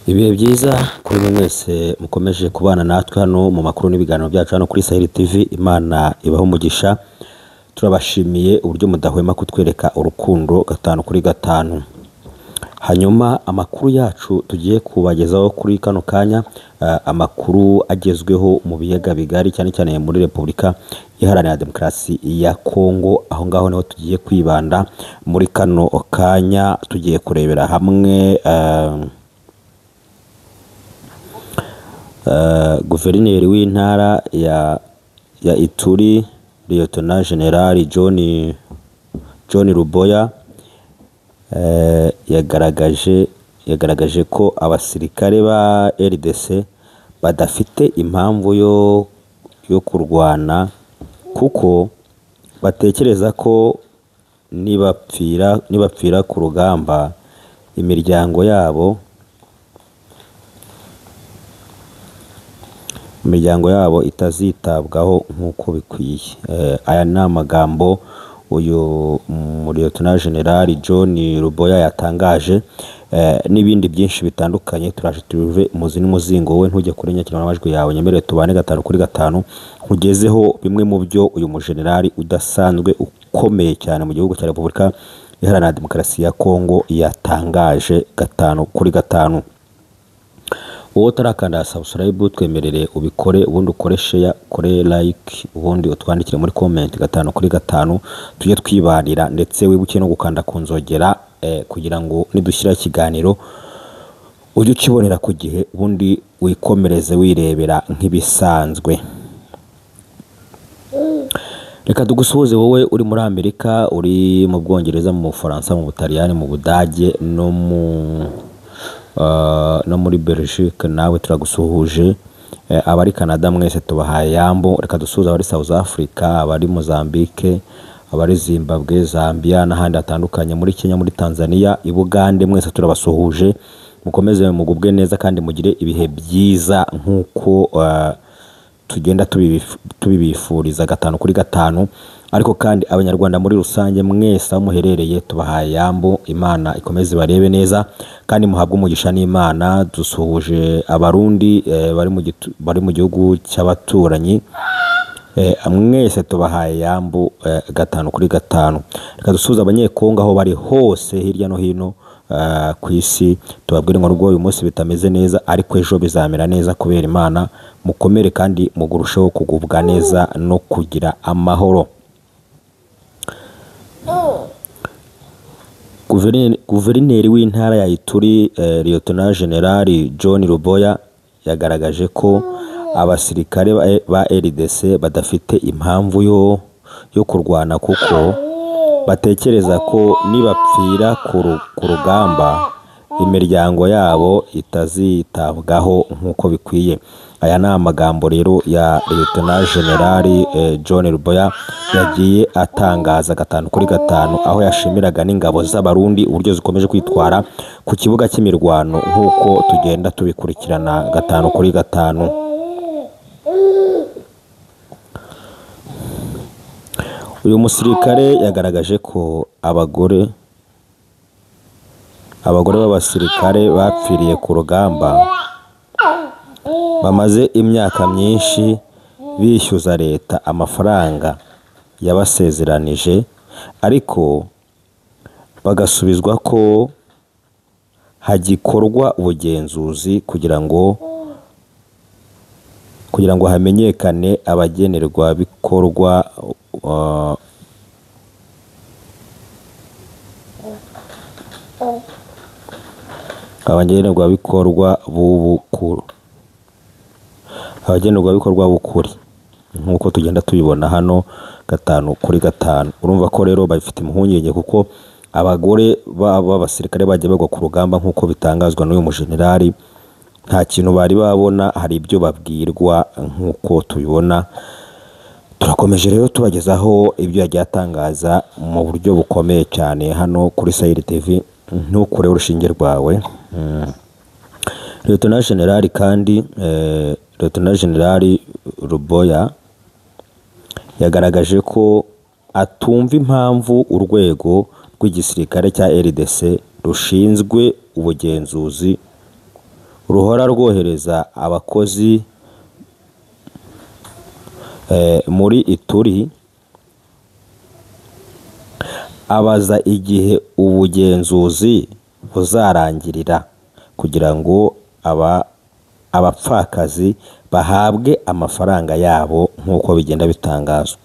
Ibihe byiza kuri mwe mwese mukomeje kubana natwe hano mu makuru n'ibiganiro byacu hano kuri Sahel TV. Imana ibaho umugisha. Turabashimiye uburyo mudahwema kutwereka urukundo 5/5. Hanyuma amakuru yacu tugiye kubagezaho kuri kano kanya, amakuru agezweho mu biyaga bigari cyane cyane muri Repubulika Iharanira Demokarasi ya Kongo. Aho ngaho niho tugiye kwibanda muri kano kanya. Tugiye kurebera hamwe Guverineri w'intara ya Ituri Lieutenant General John Ruboya yagaragaje ko abasirikare ba RDC badafite impamvu yo kurwana, kuko batekereza ko nibapfira ku rugamba imiryango yabo itazitabwaho nk'uko bikwiye. Aya ni amagambo uyu Lieutenant General John Ruboya yatangaje, n'ibindi byinshi bitandukanye turaje tuve muzi n'umuzingo we. Ntujye kuri nyakirana amajwi yawe, nyemerere tubane 5/5 nkugezeho bimwe mu byo uyu mujenerali udasanzwe ukomeye cyane mu gihugu cya Repubulika Iharanira Demokarasi ya Kongo yatangaje 5/5. Wowe utarakanda subscribe twemerere ubikore, ubundi ukore share, ukore like, ubundi utwandikire muri comment 5/5 tujye twibanira, ndetse wibuke no gukanda kunzogera kugira ngo nidushyira ikiganiro ujye ukibonera ku gihe, ubundi wikomereze wirebera nk'ibisanzwe. Reka tugusuhuze wowe uri muri Amerika, uri mu Bwongereza, mu Bufaransa, mu Butaliyani, mu Budage no muri Belgique. Nawe turagusuhuje. Abari Canada mwese tubahaye yambo. Reka dusuhuze abari South Africa, abari Mozambique, abari Zimbabwe, Zambia n'ahandi hatandukanye, muri Kenya, muri Tanzania, i Bugande, mwese turabasuhuje. Mukomeze mugubwe neza kandi mugire ibihe byiza nk'uko tugenda tubibifuriza 5/5. Ariko kandi abanyarwanda muri rusange mwese aho muherereye tubahaye yambo. Imana ikomeze barebe neza kandi muhabwe umugisha n'Imana. Dusuhuje abarundi bari mu gihugu cy'abaturanyi, mwese tubahaye yambo 5/5. Reka dusuhuze abanyekongo aho bari hose hirya no hino ku isi, tubabwire ngo rwo uyu munsi bitameze neza ariko ejo bizamera neza kubera Imana. Mukomere kandi mugurusheho kugubwa neza no kugira amahoro. Guverineri w'intara ya Ituri Lieutenant General John Ruboya yagaragaje ko abasirikare ba RDC badafite impamvu yo kurwana, kuko batekereza ko nibapfira ku rugamba imiryango yabo itazitabwaho nk'uko bikwiye. Aya ni amagambo rero ya Lieutenant General John Ruboya yagiye atangaza 5/5, aho yashimiraga n'ingabo z'abarundi uburyo zikomeje kwitwara ku kibuga cy'imirwano nk'uko tugenda tubikurikirana 5/5. Uyu musirikare yagaragaje ko abagore b'abasirikare bapfiriye ku rugamba bamaze imyaka myinshi bishyuza leta amafaranga yabasezeranije, ariko bagasubizwa ko hagikorwa ubugenzuzi kugira ngo hamenyekane abagenerwabikorwa b'ukuri nk'uko tugenda tubibona hano 5/5. Urumva ko rero bafite impungenge kuko abagore b'abasirikare bagiye bagwa ku rugamba nk'uko bitangazwa n'uyu mujenerali, nta kintu bari babona, hari ibyo babwirwa nk'uko tubibona. Turakomeje rero tubagezaho ibyo yagiye atangaza mu buryo bukomeye cyane hano kuri Sahel TV. Ntukure urushinge rwawe. Lieutenant General Ruboya yagaragaje ko atumva impamvu urwego rw'igisirikare cya RDC rushinzwe ubugenzuzi ruhora rwohereza abakozi muri Ituri, abaza igihe ubugenzuzi buzarangirira kugira ngo abapfakazi bahabwe amafaranga yabo nk'uko bigenda bitangazwa.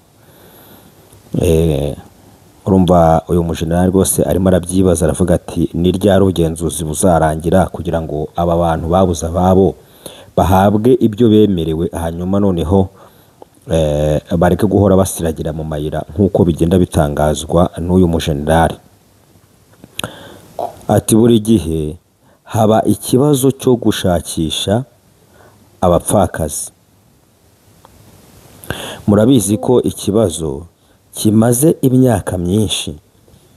Urumva uyu mujenerali rwose arimo arabyibaza, aravuga ati ni ryari ubugenzuzi buzarangira kugira ngo aba bantu babuze ababo bahabwe ibyo bemerewe, hanyuma noneho bareke guhora basiragira mu mayira nk'uko bigenda bitangazwa n'uyu mujenerali. Ati buri gihe haba ikibazo cyo gushakisha abapfakazi. Murabizi ko ikibazo kimaze imyaka myinshi.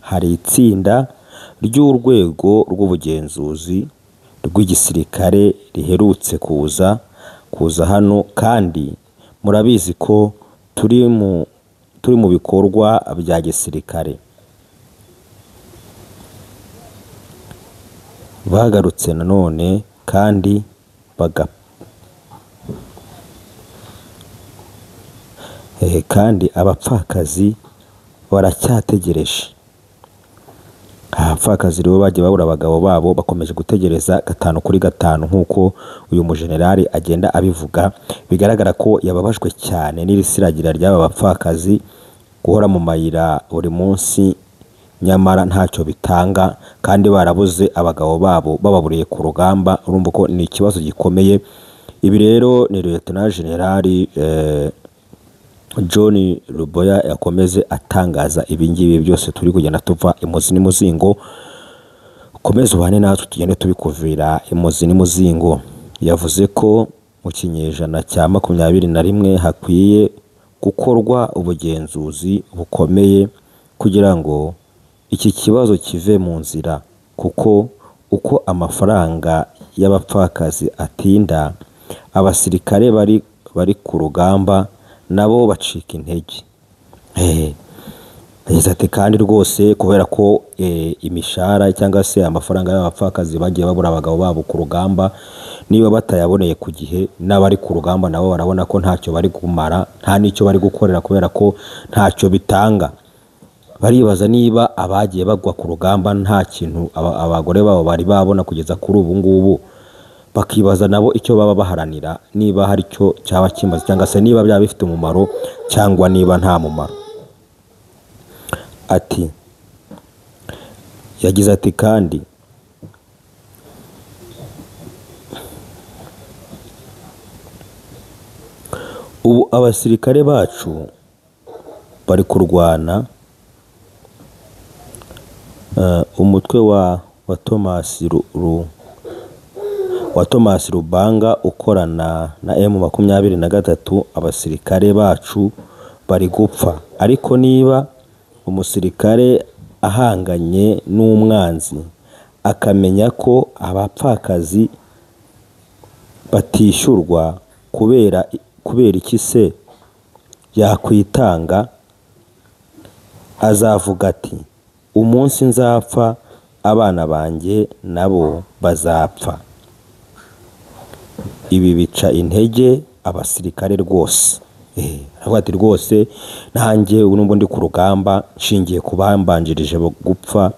Hari itsinda ry'urwego rw'ubugenzuzi rw'igisirikare riherutse kuza hano, kandi murabizi ko turi mu bikorwa bya gisirikare. Bagarutse nanone kandi kandi abapfakazi baracyategereje. Abapfakazi rero bagiye babura abagabo babo, bakomeje gutegereza 5 kuri 5 nk'uko uyu mujenerali agenda abivuga. Bigaragara ko yababajwe cyane n'irisiragira ry'aba bapfakazi, guhora mu mayira buri munsi nyamara ntacyo bitanga, kandi barabuze abagabo babo bababuriye ku rugamba. Urumva ko ni ikibazo gikomeye. Ibi rero ni Lieutenant General John Luboya yakomeze atangaza ibingibi byose turi kugenda tuva imuzi n'umuzingo. Komeza ubane natwe tugende tubikuvira imuzi n'umuzingo. Yavuze ko mu kinyejana cya 21 hakwiye gukorwa ubugenzuzi bukomeye kugira ngo iki kibazo kive mu nzira, kuko uko amafaranga y'abapfakazi atinda, abasirikare bari ku rugamba nabo bacika intege. Ati kandi rwose kubera ko imishahara cyangwa se amafaranga y'abapfakazi bagiye babura abagabo babo ku rugamba, niba batayaboneye ku gihe, n'abari ku rugamba nabo barabona ko ntacyo bari kumara, nta n'icyo bari gukorera kubera ko ntacyo bitanga. Baribaza niba abagiye bagwa ku rugamba nta kintu abagore babo bari babona kugeza kuri ubu ngubu, bakibaza nabo icyo baba baharanira, niba hari icyo cyaba kimaze cyangwa se niba byaba bifite umumaro cyangwa niba nta mumaro. Ati yagize ati kandi ubu abasirikare bacu bari kurwana. Umutwe wa Thomas Rubanga ukorana na M23, abasirikare bacu bari gupfa. Ariko niba umusirikare ahanganye n'umwanzi akamenya ko abapfakazi batishyurwa, kubera iki se yakwitanga? Azavuga ati umunsi nzapfa abana banjye nabo bazapfa. Ibi bica intege abasirikare rwose. Aravuga ati rwose nanjye n'ubu ndi ku rugamba, nshingiye kubambanjirije gupfa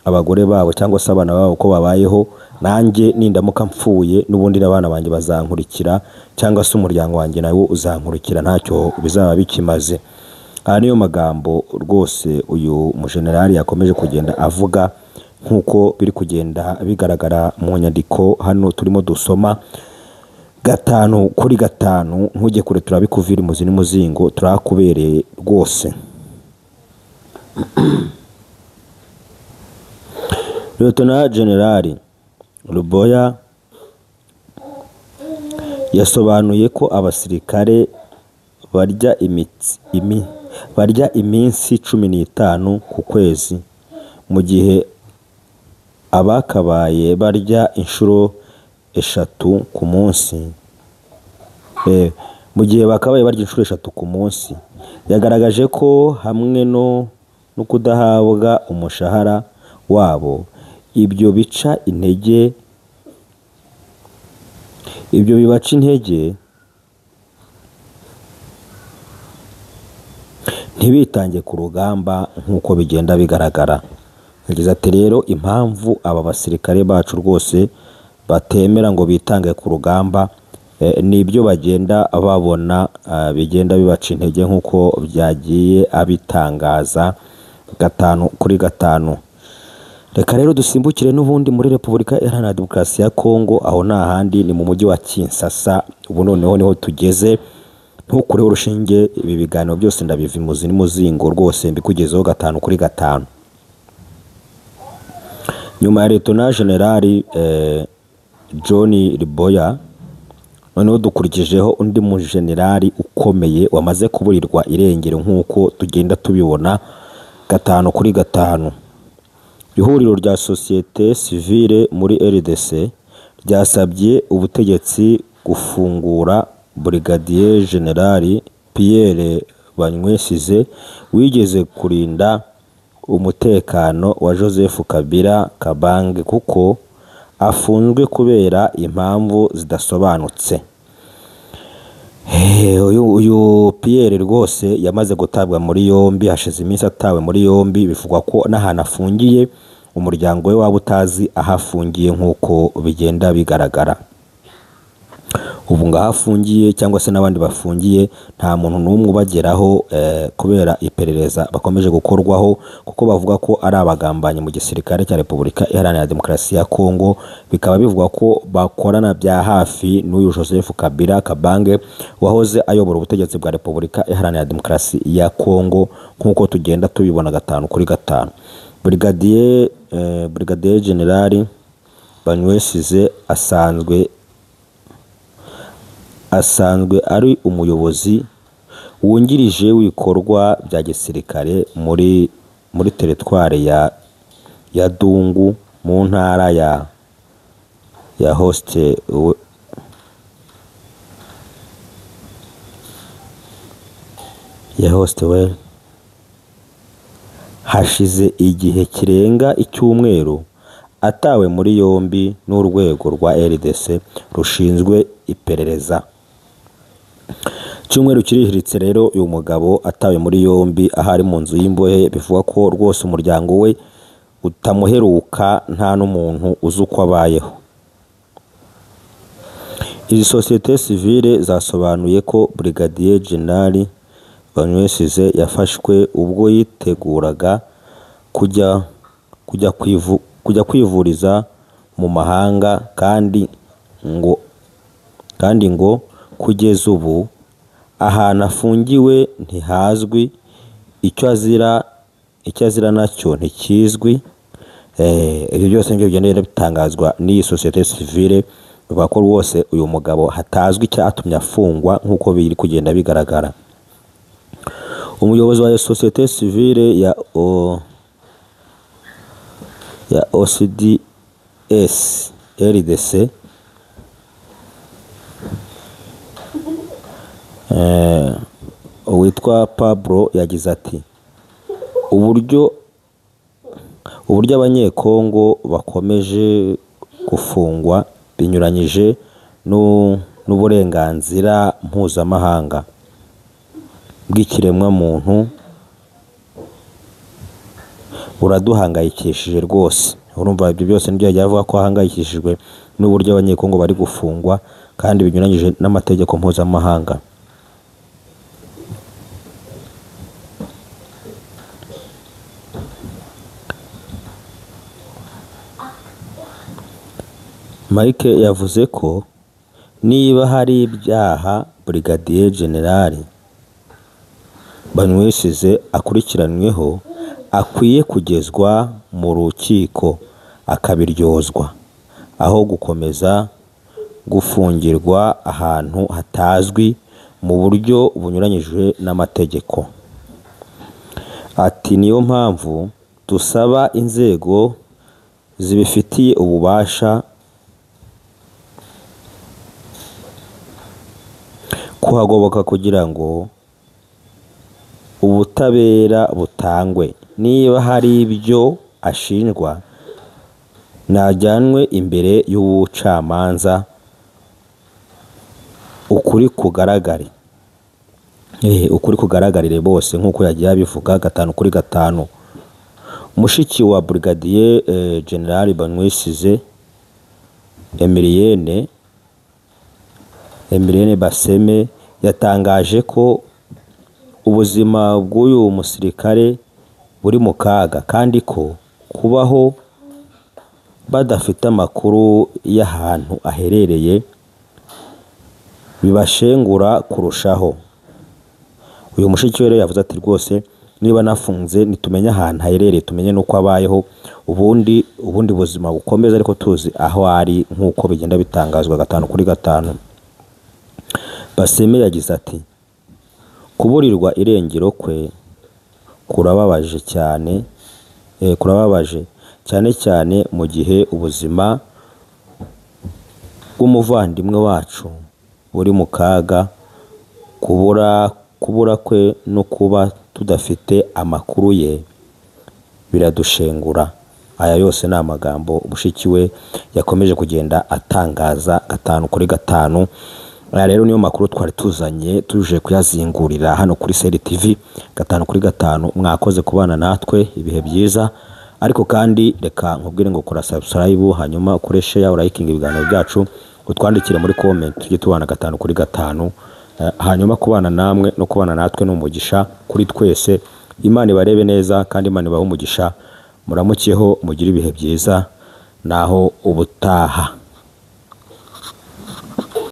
abagore babo cyangwa se abana babo ko babayeho, nanjye nindamuka mpfuye n'ubundi abana banjye bazankurikira cyangwa se umuryango wanjye nawo uzankurikira, ntacyo bizaba bikimaze. Aha niyo magambo rwose uyu mujenerali yakomeje kugenda avuga, nk'uko biri kugenda bigaragara mu nyandiko hano turimo dusoma 5 kuri 5. Ntujye kure, turabikuvira imuzi n'umuzingo, turakubereye rwose. Lieutenant General Luboya yasobanuye ko abasirikare barya iminsi 15 ku kwezi, mu gihe abakabaye barya inshuro 3 ku munsi. Mu gihe bakabaye barya inshuro 3 ku munsi. Yagaragaje ko hamwe no kudahabwa umushahara wabo, ibyo bica intege ibyo bibaca intege ntibitange ku rugamba nk'uko bigenda bigaragara. Yagize ati rero impamvu aba basirikare bacu rwose batemera ngo bitange ku rugamba n'ibyo bagenda babona bigenda bibaca intege nk'uko byagiye abitangaza 5/5. Reka rero dusimbukire n'ubundi muri Repubulika Iharanira Demokarasi ya Kongo, aho nta handi ni mu mujyi wa Kinshasa. Ubu noneho niho tugeze, ntukureho urushinge, ibi biganiro byose ndabivimuzi n'umuzingo rwose mbikugezeho 5/5. Nyuma ya Lieutenant General John Riboya, noneho dukurikijeho undi mu generali ukomeye wamaze kuburirwa irengero nk'uko tugenda tubibona 5/5. Ihuriro rya sosiyete sivile muri RDC ryasabye ubutegetsi gufungura Brigadier General Pierre Banywesize wigeze kurinda umutekano wa Joseph Kabila Kabange kuko afunzwe kubera impamvu zidasobanutse. Uyu Pierre rwose yamaze gutabwa muri yombi, hashize iminsi atawe muri yombi, bivugwa ko n'ahantu afungiye umuryango we waba utazi aho afungiye nk'uko bigenda bigaragara. Ubu ngaho afungiye cyangwa se n'abandi bafungiye nta muntu n'umwe ubageraho kubera iperereza bakomeje gukorwaho, kuko bavuga ko ari abagambanyi mu gisirikare cya Repubulika Iharanira Demokarasi ya Kongo. Bikaba bivugwa ko bakorana bya hafi n'uyu Joseph Kabila Kabange wahoze ayobora ubutegetsi bwa Repubulika Iharanira Demokarasi ya Kongo nk'uko tugenda tubibona 5/5. Brigadier General Banywesize asanzwe ari umuyobozi wungirije w'ibikorwa bya gisirikare muri teritware ya Dungu mu ntara ya Hoste. Hashize igihe kirenga icyumweru atawe muri yombi n'urwego rwa RDC rushinzwe iperereza. Cyumweru kirihiritse rero uyu mugabo atawe muri yombi ahari mu nzu y'imbohe, bivuga ko rwose umuryango we utamuheruka, nta n'umuntu uzi uko abayeho. Izi sosiyete sivile zasobanuye ko Brigadier General Banywesize yafashwe ubwo yiteguraga kujya kwivuriza mu mahanga, kandi ngo kugeza ubu ahantu afungiwe ntihazwi, icyo azira nacyo ntikizwi. Ibyo byose nibyo bigenda bitangazwa n'iyi sosiyete sivile, bivuga ko rwose uyu mugabo hatazwi icyatumye afungwa nk'uko biri kugenda bigaragara. Umuyobozi wa sosiyete sivile ya OCDS RDC witwa Pablo yagize ati uburyo abanyekongo bakomeje gufungwa binyuranyije n'uburenganzira mpuzamahanga bw'ikiremwa muntu buraduhangayikishije rwose. Urumva ibyo byose nibyo yagiye avuga ko ahangayikishijwe n'uburyo abanyekongo bari gufungwa kandi binyuranyije n'amategeko mpuzamahanga. Mike yavuze ko niba hari ibyaha Brigadier General Banywesize akurikiranyweho, akwiye kugezwa mu rukiko akabiryozwa, aho gukomeza gufungirwa ahantu hatazwi mu buryo bunyuranyije n'amategeko. Ati niyo mpamvu dusaba inzego zibifitiye ububasha kuhagoboka kugira ngo ubutabera butangwe. Niba hari ibyo ashinjwa najyanwe imbere y'ubucamanza ukuri kugaragare, ukuri kugaragarire bose nk'uko yagiye abivuga 5/5. Mushiki wa Brigadier General Banwesize Emilienne Baseme yatangaje ko ubuzima bw'uyu musirikare buri mu kaga kandi ko kubaho badafite amakuru y'ahantu aherereye bibashengura kurushaho. Uyu mushiki rero yavuze ati rwose niba nafunze nitumenya ahantu aherereye, tumenye nuko abayeho, ubundi buzima bukomeza ariko tuzi aho ari nk'uko bigenda bitangazwa 5/5. Baseme yagize ati kuburirwa irengero kwe kurababaje cyane mu gihe ubuzima bw'umuvandimwe wacu buri mu kaga. Kubura kwe no kuba tudafite amakuru ye biradushengura. Aya yose ni amagambo mushiki we yakomeje kugenda atangaza 5/5. Aya rero niyo makuru twari tuzanye tuje kuyazingurira hano kuri Seri TV 5/5. Mwakoze kubana natwe, ibihe byiza. Ariko kandi reka nkubwire ngo kora subscribe, hanyuma ukore share, liking ibiganiro byacu, utwandikire muri comment, tujye tubana 5/5. Hanyuma kubana namwe no kubana natwe n'umugisha kuri twese. Imana ibarebe neza kandi Imana ibahe umugisha. Muramukeho, mugire ibihe byiza naho ubutaha.